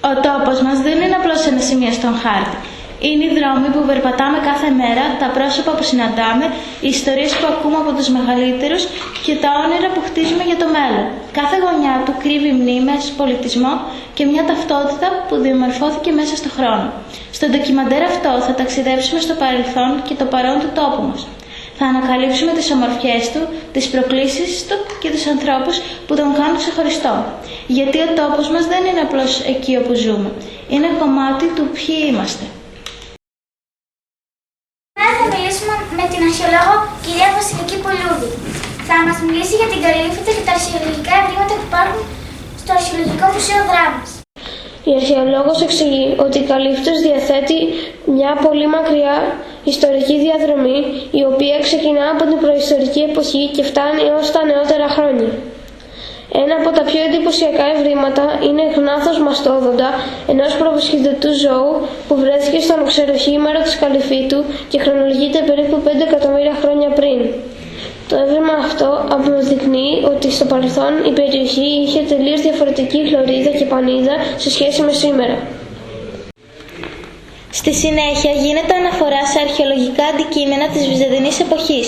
Ο τόπος μας δεν είναι απλώς ένα σημείο στον χάρτη. Είναι οι δρόμοι που περπατάμε κάθε μέρα, τα πρόσωπα που συναντάμε, οι ιστορίες που ακούμε από τους μεγαλύτερους και τα όνειρα που χτίζουμε για το μέλλον. Κάθε γωνιά του κρύβει μνήμες, πολιτισμό και μια ταυτότητα που διαμορφώθηκε μέσα στον χρόνο. Στο ντοκιμαντέρ αυτό θα ταξιδέψουμε στο παρελθόν και το παρόν του τόπου μας. Θα ανακαλύψουμε τις ομορφιές του, τις προκλήσεις του και τους ανθρώπους που τον κάνουν ξεχωριστό. Γιατί ο τόπος μας δεν είναι απλώς εκεί όπου ζούμε. Είναι κομμάτι του ποιοι είμαστε. Σήμερα θα μιλήσουμε με την αρχαιολόγο κυρία Βασιλική Πολούδη. Θα μας μιλήσει για την Καλύφητο και τα αρχαιολογικά ευρήματα που υπάρχουν στο Αρχαιολογικό Μουσείο Δράμας. Η αρχαιολόγος εξηγεί ότι η Καλύφητος διαθέτει μια πολύ μακριά ιστορική διαδρομή, η οποία ξεκινά από την προϊστορική εποχή και φτάνει έως τα νεότερα χρόνια. Ένα από τα πιο εντυπωσιακά ευρήματα είναι γνάθος μαστόδοντα ενός προβοσχηδωτού ζώου που βρέθηκε στον ξεροχήμερο της Καλυφίτου και χρονολογείται περίπου 5 εκατομμύρια χρόνια πριν. Το έβριμα αυτό αποδεικνύει ότι στο παρελθόν η περιοχή είχε τελείως διαφορετική χλωρίδα και πανίδα σε σχέση με σήμερα. Στη συνέχεια γίνεται αναφορά σε αρχαιολογικά αντικείμενα της Βυζαντινής εποχής.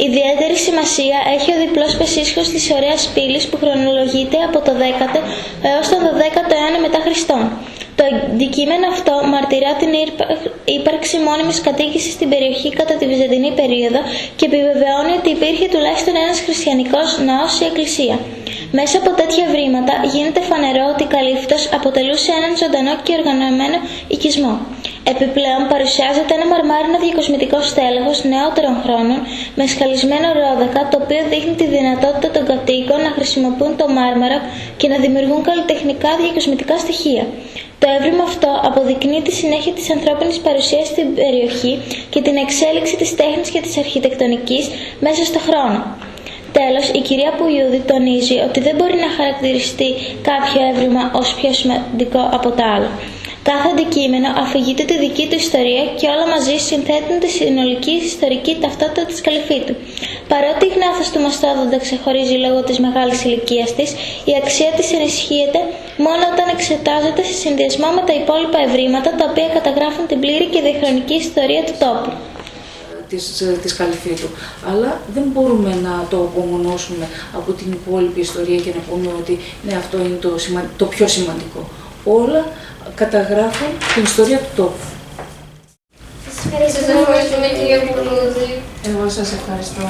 Ιδιαίτερη σημασία έχει ο διπλός πεσίσχος της ωραίας πύλης που χρονολογείται από το 10ο έως τον 12ο αιώνα μετά Χριστόν. Το αντικείμενο αυτό μαρτυρά την ύπαρξη μόνιμης κατοίκησης στην περιοχή κατά τη Βυζαντινή περίοδο και επιβεβαιώνει ότι υπήρχε τουλάχιστον ένας χριστιανικός ναός ή εκκλησία. Μέσα από τέτοια βρήματα γίνεται φανερό ότι η Καλύφητος αποτελούσε έναν ζωντανό και οργανωμένο οικισμό. Επιπλέον παρουσιάζεται ένα μαρμάρινο διακοσμητικό στέλεχος νεότερων χρόνων με σκαλισμένο ρόδακα, το οποίο δείχνει τη δυνατότητα των κατοίκων να χρησιμοποιούν το μάρμαρο και να δημιουργούν καλλιτεχνικά διακοσμητικά στοιχεία. Το έβριμα αυτό αποδεικνύει τη συνέχεια της ανθρώπινης παρουσίας στην περιοχή και την εξέλιξη της τέχνης και της αρχιτεκτονικής μέσα στον χρόνο. Τέλος, η κυρία Πουλούδη τονίζει ότι δεν μπορεί να χαρακτηριστεί κάποιο έβριμα ως πιο σημαντικό από τα άλλα. Κάθε αντικείμενο αφηγείται τη δική του ιστορία και όλα μαζί συνθέτουν τη συνολική ιστορική ταυτότητα της Καλυφίτου. Παρότι η γνάθος του μαστόδοντα ξεχωρίζει λόγω της μεγάλης ηλικίας της, η αξία της ενισχύεται μόνο όταν εξετάζεται σε συνδυασμό με τα υπόλοιπα ευρήματα τα οποία καταγράφουν την πλήρη και διαχρονική ιστορία του τόπου. Της Καλυφίτου. Αλλά δεν μπορούμε να το απομονώσουμε από την υπόλοιπη ιστορία και να πούμε ότι ναι, αυτό είναι το πιο σημαντικό. Όλα καταγράφουν την ιστορία του τόπου. Σας ευχαριστούμε κυρία Πολούδη. Εγώ σας ευχαριστώ.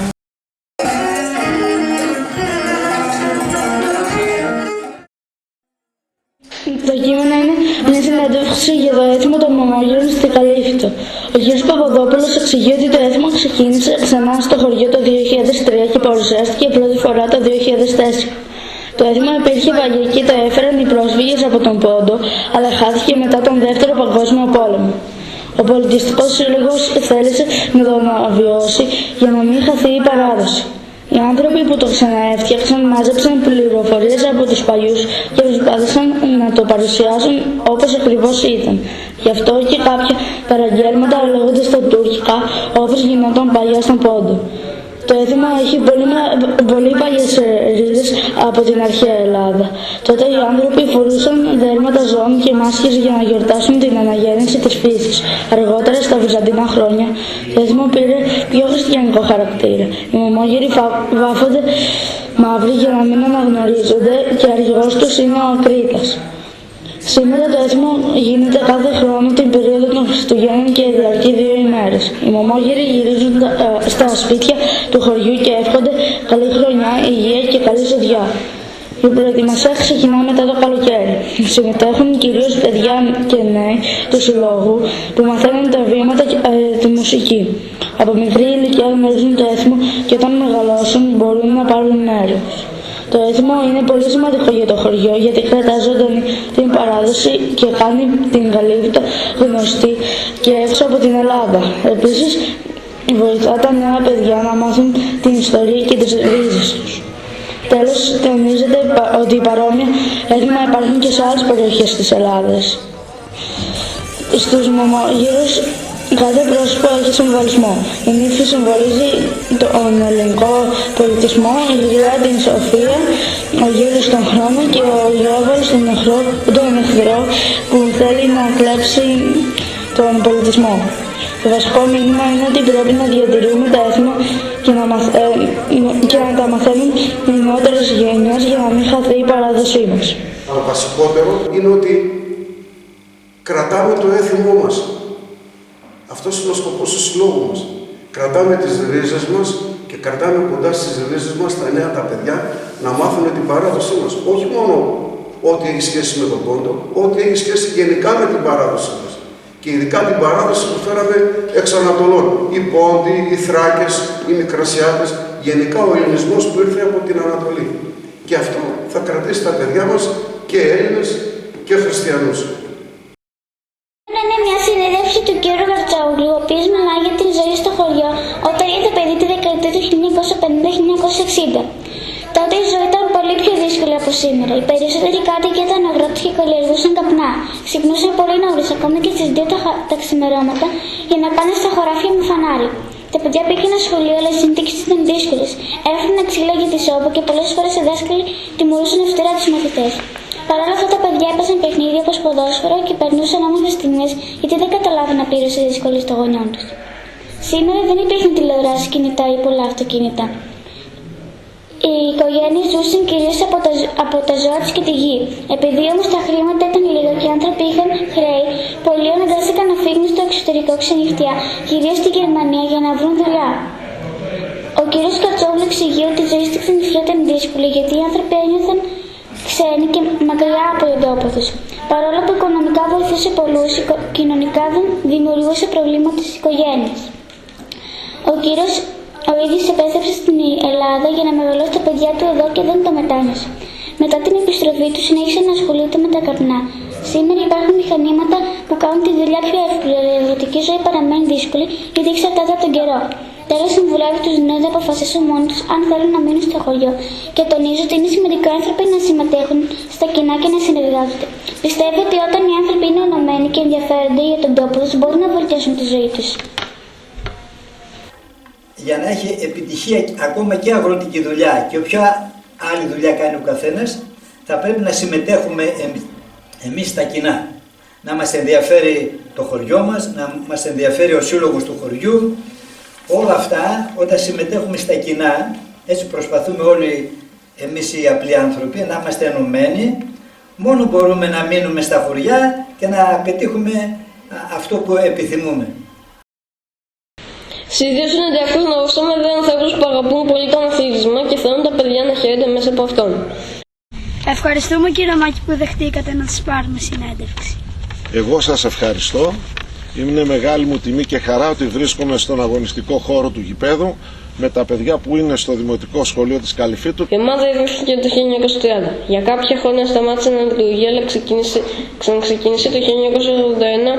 Το κείμενο είναι μια συνέντευξη για το έθιμο των Μαμόγειρων στη Καλύφητο. Ο κ. Παπαδόπουλος εξηγεί ότι το έθιμο ξεκίνησε ξανά στο χωριό το 2003 και παρουσιάστηκε πρώτη φορά το 2004. Το έθιμο υπήρχε παλιά και το έφεραν οι πρόσφυγες από τον Πόντο, αλλά χάθηκε μετά τον Δεύτερο Παγκόσμιο Πόλεμο. Ο πολιτιστικός σύλλογος θέλησε να το αναβιώσει για να μην χαθεί η παράδοση. Οι άνθρωποι που το ξαναέφτιαξαν μάζεψαν πληροφορίες από τους παλιούς και προσπάθησαν να το παρουσιάσουν όπως ακριβώς ήταν. Γι' αυτό και κάποια παραγγέλματα λέγονται στα τουρκικά όπως γινόταν παλιά στον Πόντο. Το έθιμα έχει πολύ παλιές ρίζες από την αρχαία Ελλάδα. Τότε οι άνθρωποι φορούσαν δέρματα ζώων και μάσκες για να γιορτάσουν την αναγέννηση της φύσης. Αργότερα, στα βυζαντινά χρόνια, το έθιμα πήρε πιο χριστιανικό χαρακτήρα. Οι Μαμόγειροι βάφονται μαύροι για να μην αναγνωρίζονται και αρχηγός τους είναι ο Ακρίτας. Σήμερα το έθιμο γίνεται κάθε χρόνο την περίοδο των Χριστουγέννων και διαρκεί 2 ημέρες. Οι Μαμόγειροι γυρίζουν στα σπίτια του χωριού και εύχονται καλή χρονιά, υγεία και καλή ζωτιά. Η προετοιμασία ξεκινά μετά το καλοκαίρι. Συμμετέχουν κυρίως παιδιά και νέοι του συλλόγου που μαθαίνουν τα βήματα και τη μουσική. Από μικρή ηλικία γνωρίζουν το έθιμο και όταν μεγαλώσουν μπορούν να πάρουν μέρος. Το έθιμο είναι πολύ σημαντικό για το χωριό γιατί κρατά ζωντανή την παράδοση και κάνει την Καλύφητο γνωστή και έξω από την Ελλάδα. Επίσης, βοηθά τα νέα παιδιά να μάθουν την ιστορία και τις ρίζες τους. Τέλος, τονίζεται ότι παρόμοια έθιμα υπάρχουν και σε άλλες περιοχές της Ελλάδας. Στους Μαμόγειρους Κάθε πρόσωπο έχει συμβολισμό. Η νύφη συμβολίζει τον ελληνικό πολιτισμό, η γριά την σοφία, ο γύρος τον χρόνο και ο διάβολος τον εχθρό που θέλει να κλέψει τον πολιτισμό. Το βασικό μήνυμα είναι ότι πρέπει να διατηρούμε τα έθιμα και να τα μαθαίνουν οι νεότερες γενιές για να μην χαθεί η παράδοσή μας. Το βασικότερο είναι ότι κρατάμε το έθιμό μας. Αυτός είναι ο σκοπός του συλλόγου μας. Κρατάμε τις ρίζες μας και κρατάμε κοντά στις ρίζες μας τα νέα τα παιδιά να μάθουν την παράδοσή μας. Όχι μόνο ό,τι έχει σχέση με τον Πόντο, ό,τι έχει σχέση γενικά με την παράδοσή μας. Και ειδικά την παράδοση που φέραμε εξ Ανατολών. Οι Πόντοι, οι Θράκες, οι Μικρασιάτες, γενικά ο ελληνισμός που ήρθε από την Ανατολή. Και αυτό θα κρατήσει τα παιδιά μας και Έλληνες και Χριστιανούς. Είναι μια συνέντευξη του κ. Γαρτσόγλου, ο οποίος μιλάει για την ζωή στο χωριό όταν είχε παιδί τη δεκαετία του 1950-1960. Τότε η ζωή ήταν πολύ πιο δύσκολη από σήμερα. Οι περισσότεροι κάτοικοι ήταν αγρότες και καλλιεργούσαν καπνά. Ξυπνούσαν πολύ νωρίς, ακόμη και στις 2 τα ξημερώματα, για να πάνε στα χωράφια με φανάρι. Τα παιδιά πήγαιναν σχολείο, αλλά οι συνθήκες ήταν δύσκολες. Έφερναν ξύλα για τη σώπα και πολλές φορές οι δάσκαλοι τιμωρούσαν αυστηρά τους μαθητές. Παρ' όλα αυτά τα παιδιά έπαιζαν παιχνίδια όπως ποδόσφαιρο και περνούσαν όμορφες στιγμές γιατί δεν καταλάβαιναν πλήρως τις δυσκολίες των γονιών τους. Σήμερα δεν υπήρχαν τηλεοράσεις, κινητά ή πολλά αυτοκίνητα. Οι οικογένειες ζούσαν κυρίως από τα ζώα τους και τη γη. Επειδή όμως τα χρήματα ήταν λίγα και οι άνθρωποι είχαν χρέη, πολλοί αναγκάστηκαν να φύγουν στο εξωτερικό ξενυχτιά, κυρίως στη Γερμανία, για να βρουν δουλειά. Ο κ. Γαρτσόγλου εξηγεί ότι η ζωή στη ξενιφιά ήταν δύσκολη γιατί οι άνθρωποι ένιωθαν ξένοι και μακριά από τον τόπο τους. Παρόλο που οικονομικά βοηθούσε πολλούς, κοινωνικά δεν δημιουργούσε προβλήματα στις οικογένειες. Ο ίδιος επέστρεψε στην Ελλάδα για να μεγαλώσει τα παιδιά του εδώ και δεν το μετάνιωσε. Μετά την επιστροφή του συνέχισε να ασχολείται με τα καπνά. Σήμερα υπάρχουν μηχανήματα που κάνουν τη δουλειά πιο εύκολη, αλλά η αγροτική ζωή παραμένει δύσκολη γιατί εξαρτάται από τον καιρό. Τέλος, συμβουλεύει τους νέους να αποφασίσουν μόνοι τους αν θέλουν να μείνουν στο χωριό και τονίζει ότι είναι σημαντικό οι άνθρωποι να συμμετέχουν στα κοινά και να συνεργάζονται. Πιστεύει ότι όταν οι άνθρωποι είναι ενωμένοι και ενδιαφέρονται για τον τόπο τους, μπορούν να βελτιώσουν τη ζωή τους. Για να έχει επιτυχία ακόμα και αγροτική δουλειά και όποια άλλη δουλειά κάνει ο καθένας, θα πρέπει να συμμετέχουμε εμείς στα κοινά. Να μας ενδιαφέρει το χωριό μας, να μας ενδιαφέρει ο σύλλογος του χωριού. Όλα αυτά, όταν συμμετέχουμε στα κοινά, έτσι προσπαθούμε όλοι εμείς οι απλοί άνθρωποι να είμαστε ενωμένοι, μόνο μπορούμε να μείνουμε στα χωριά και να πετύχουμε αυτό που επιθυμούμε. Συνήθως είναι εύκολο να γνωστούμε δύο ανθρώπους που αγαπούν πολύ τον αθλητισμό και θέλουν τα παιδιά να χαίρονται μέσα από αυτόν. Ευχαριστούμε κύριε Μάκη που δεχτήκατε να σας πάρουμε συνέντευξη. Εγώ σας ευχαριστώ. Είναι μεγάλη μου τιμή και χαρά ότι βρίσκομαι στον αγωνιστικό χώρο του γηπέδου με τα παιδιά που είναι στο Δημοτικό Σχολείο της Καλυφίτου. Η ομάδα ιδρύθηκε το 1930. Για κάποια χρόνια σταμάτησε να λειτουργεί, αλλά ξαναξεκίνησε το 1981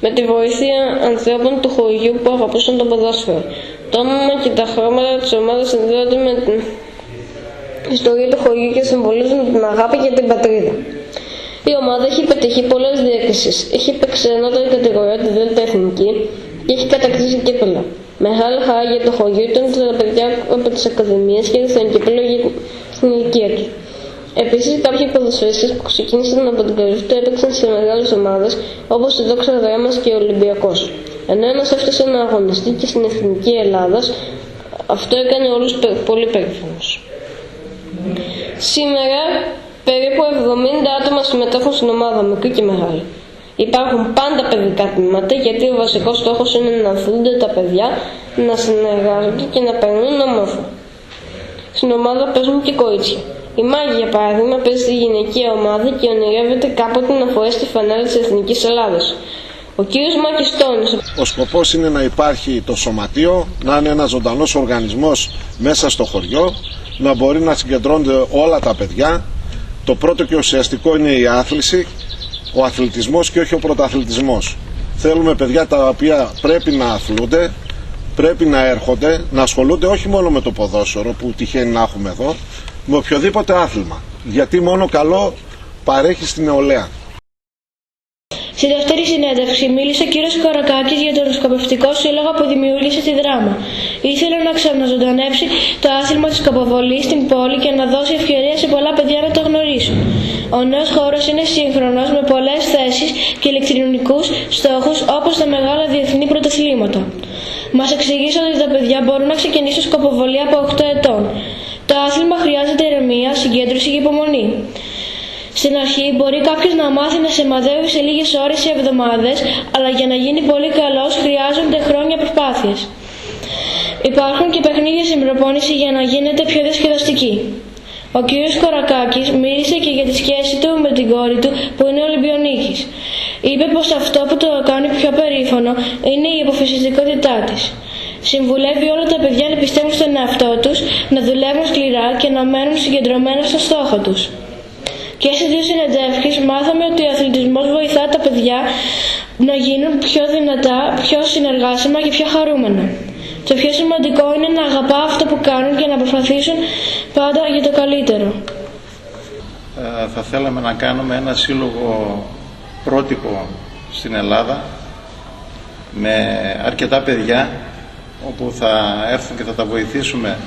με τη βοήθεια ανθρώπων του χωριού που αγαπούσαν το ποδόσφαιρο. Το όνομα και τα χρώματα της ομάδας συνδέονται με την ιστορία του χωριού και συμβολίζουν την αγάπη για την πατρίδα. Η ομάδα έχει πετύχει πολλές διεκδικήσεις. Έχει παίξει ανώτερη κατηγορία τη Δέλτα Εθνική και έχει κατακτήσει κύπελλα. Μεγάλη χαρά για το χωριό ήταν τα παιδιά από τις ακαδημίες και ήρθαν κύπελλο για την ηλικία του. Επίσης, κάποιοι ποδοσφαιριστές που ξεκίνησαν από την Καλυφίτου έπαιξαν σε μεγάλες ομάδες όπως η Δόξα Δράμας και ο Ολυμπιακός. Ενώ ένας έφτασε να αγωνιστεί και στην Εθνική Ελλάδας, αυτό έκανε όλους πολύ περήφανους. Σήμερα, περίπου 70 άτομα συμμετέχουν στην ομάδα, μικρή και μεγάλη. Υπάρχουν πάντα παιδικά τμήματα γιατί ο βασικός στόχος είναι να αθλούνται τα παιδιά, να συνεργάζονται και να περνούν όμορφα. Στην ομάδα παίζουν και κορίτσια. Η Μάγη, για παράδειγμα, παίζει στη γυναικεία ομάδα και ονειρεύεται κάποτε να φορέσει τη φανέλα της Εθνικής Ελλάδας. Ο κύριος Μάκης τόνισε. Ο σκοπός είναι να υπάρχει το σωματείο, να είναι ένας ζωντανός οργανισμός μέσα στο χωριό, να μπορεί να συγκεντρώνονται όλα τα παιδιά. Το πρώτο και ουσιαστικό είναι η άθληση, ο αθλητισμός και όχι ο πρωταθλητισμός. Θέλουμε παιδιά τα οποία πρέπει να αθλούνται, πρέπει να έρχονται, να ασχολούνται όχι μόνο με το ποδόσφαιρο που τυχαίνει να έχουμε εδώ, με οποιοδήποτε άθλημα. Γιατί μόνο καλό παρέχει στην νεολαία. Στη δεύτερη συνέντευξη μίλησε ο κύριος Κορακάκης για τον σκοπευτικό σύλλογο που δημιούργησε τη Δράμα. Ήθελε να ξαναζωντανέψει το άθλημα της σκοποβολής στην πόλη και να δώσει ευκαιρία σε πολλά παιδιά να το γνωρίσουν. Ο νέος χώρος είναι σύγχρονος με πολλές θέσεις και ηλεκτρονικούς στόχους όπως τα μεγάλα διεθνή πρωταθλήματα. Μας εξηγήσαν ότι τα παιδιά μπορούν να ξεκινήσουν σκοποβολή από 8 ετών. Το άθλημα χρειάζεται ηρεμία, συγκέντρωση και υπομονή. Στην αρχή μπορεί κάποιος να μάθει να σημαδεύει σε λίγες ώρες ή εβδομάδες, αλλά για να γίνει πολύ καλός χρειάζονται χρόνια προσπάθειας. Υπάρχουν και παιχνίδια στην προπόνηση για να γίνεται πιο διασκεδαστική. Ο κ. Κορακάκης μίλησε και για τη σχέση του με την κόρη του που είναι Ολυμπιονίκης. Είπε πως αυτό που το κάνει πιο περήφανο είναι η αποφασιστικότητά της. Συμβουλεύει όλα τα παιδιά να πιστεύουν στον εαυτό τους, να δουλεύουν σκληρά και να μένουν συγκεντρωμένα στο στόχο τους. Και στις δύο συνεντεύξεις μάθαμε ότι ο αθλητισμός βοηθά τα παιδιά να γίνουν πιο δυνατά, πιο συνεργάσιμα και πιο χαρούμενα. Το πιο σημαντικό είναι να αγαπά αυτό που κάνουν και να προσπαθήσουν πάντα για το καλύτερο. Θα θέλαμε να κάνουμε ένα σύλλογο πρότυπο στην Ελλάδα με αρκετά παιδιά όπου θα έρθουν και θα τα βοηθήσουμε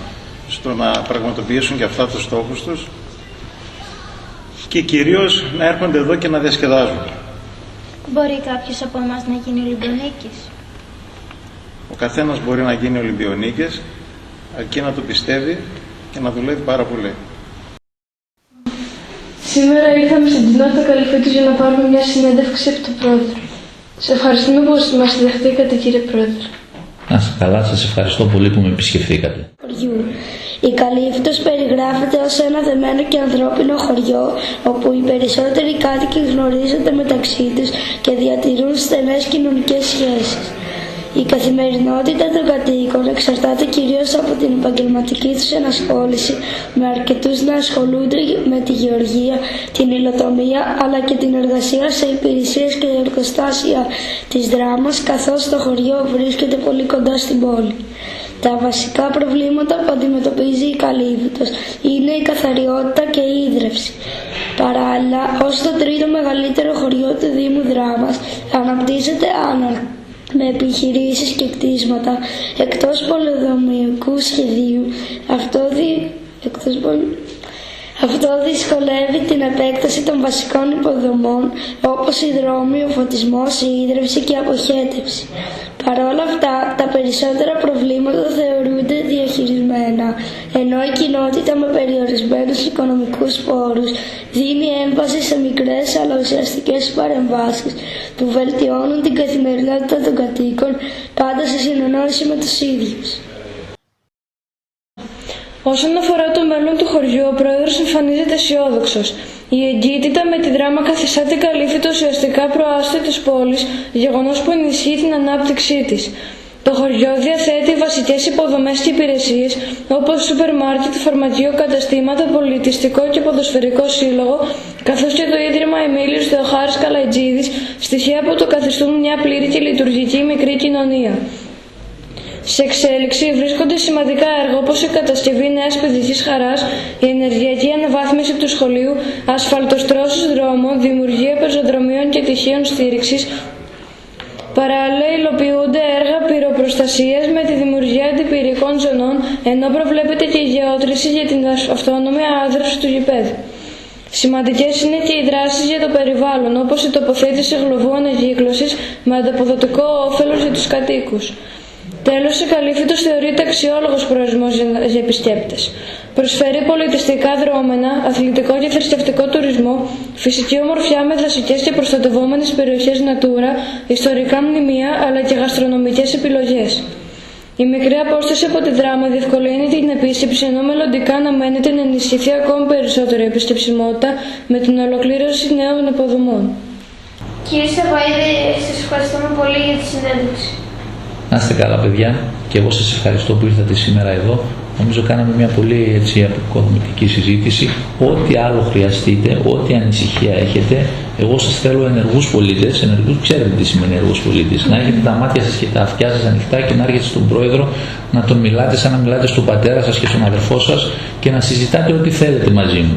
στο να πραγματοποιήσουν και αυτά τους στόχους τους και κυρίως να έρχονται εδώ και να διασκεδάζουν. Μπορεί κάποιος από εμάς να γίνει Ολυμπιονίκης? Ο καθένας μπορεί να γίνει Ολυμπιονίκης αρκεί να το πιστεύει και να δουλεύει πάρα πολύ. Σήμερα ήρθαμε στην κοινότητα Καλυφίτους για να πάρουμε μια συνέντευξη από τον Πρόεδρο. Σε ευχαριστούμε που μας δεχτήκατε, κύριε Πρόεδρε. Να είστε καλά, σας ευχαριστώ πολύ που με επισκεφθήκατε. Η Καλύφητος περιγράφεται ως ένα δεμένο και ανθρώπινο χωριό όπου οι περισσότεροι κάτοικοι γνωρίζονται μεταξύ τους και διατηρούν στενές κοινωνικές σχέσεις. Η καθημερινότητα των κατοίκων εξαρτάται κυρίως από την επαγγελματική τους ενασχόληση, με αρκετούς να ασχολούνται με τη γεωργία, την υλοτομία αλλά και την εργασία σε υπηρεσίες και εργοστάσια της Δράμας, καθώς το χωριό βρίσκεται πολύ κοντά στην πόλη. Τα βασικά προβλήματα που αντιμετωπίζει η Καλύφητος είναι η καθαριότητα και η ίδρυυση. Παράλληλα, ως το τρίτο μεγαλύτερο χωριό του Δήμου Δράμας, αναπτύσσεται άναρχα με επιχειρήσεις και κτίσματα εκτός πολεοδομικού σχεδίου. Αυτό δυσκολεύει την επέκταση των βασικών υποδομών όπως οι δρόμοι, ο φωτισμός, η ίδρυυση και η αποχέτευση. Παρ' όλα αυτά, τα περισσότερα προβλήματα θεωρούνται διαχειρισμένα, ενώ η κοινότητα με περιορισμένους οικονομικούς πόρους δίνει έμφαση σε μικρές αλλά ουσιαστικές παρεμβάσεις που βελτιώνουν την καθημερινότητα των κατοίκων, πάντα σε συνεννόηση με τους ίδιους. Όσον αφορά το μέλλον του χωριού, ο πρόεδρος εμφανίζεται αισιόδοξος. Η εγκύτητα με τη Δράμα καθιστά την Καλύφητο ουσιαστικά προάστιο της πόλης, γεγονός που ενισχύει την ανάπτυξή της. Το χωριό διαθέτει βασικές υποδομές και υπηρεσίες όπως σούπερ μάρκετ, φαρμακείο, καταστήματα, πολιτιστικό και ποδοσφαιρικό σύλλογο, καθώς και το Ίδρυμα Εμίλιος Θεοχάρης Καλαϊτζίδης, στοιχεία που το καθιστούν μια πλήρη και λειτουργική μικρή κοινωνία. Σε εξέλιξη βρίσκονται σημαντικά έργα όπως η κατασκευή νέας παιδικής χαράς, η ενεργειακή αναβάθμιση του σχολείου, ασφαλτοστρώσεις δρόμων, δημιουργία πεζοδρομίων και τυχείων στήριξης. Παράλληλα υλοποιούνται έργα πυροπροστασίας με τη δημιουργία αντιπυρικών ζωνών, ενώ προβλέπεται και η γεώτρηση για την αυτόνομη άδρευση του γηπέδου. Σημαντικές είναι και οι δράσεις για το περιβάλλον, όπως η τοποθέτηση γλωβού ανακύκλωσης με ανταποδοτικό όφελος για τους κατοίκους. Τέλος, η Καλύφητος θεωρείται αξιόλογος προορισμός για επισκέπτες. Προσφέρει πολιτιστικά δρόμενα, αθλητικό και θρησκευτικό τουρισμό, φυσική ομορφιά με δασικές και προστατευόμενες περιοχές Natura, ιστορικά μνημεία αλλά και γαστρονομικές επιλογές. Η μικρή απόσταση από τη Δράμα διευκολύνει την επίσκεψη, ενώ μελλοντικά αναμένεται να ενισχυθεί ακόμη περισσότερο η επισκεψιμότητα με την ολοκλήρωση νέων υποδομών. Κύριε Σαββαίδη, σας ευχαριστούμε πολύ για τη συνέντευξη. Να είστε καλά, παιδιά, και εγώ σας ευχαριστώ που ήρθατε σήμερα εδώ. Νομίζω κάναμε μια πολύ επικοδομητική συζήτηση. Ό,τι άλλο χρειαστείτε, ό,τι ανησυχία έχετε, εγώ σας θέλω ενεργούς πολίτες. Ενεργούς, ξέρετε τι σημαίνει ενεργός πολίτης. Να έχετε τα μάτια σας και τα αυτιά σας ανοιχτά και να έρχεστε στον πρόεδρο να τον μιλάτε σαν να μιλάτε στον πατέρα σας και στον αδερφό σας και να συζητάτε ό,τι θέλετε μαζί μου.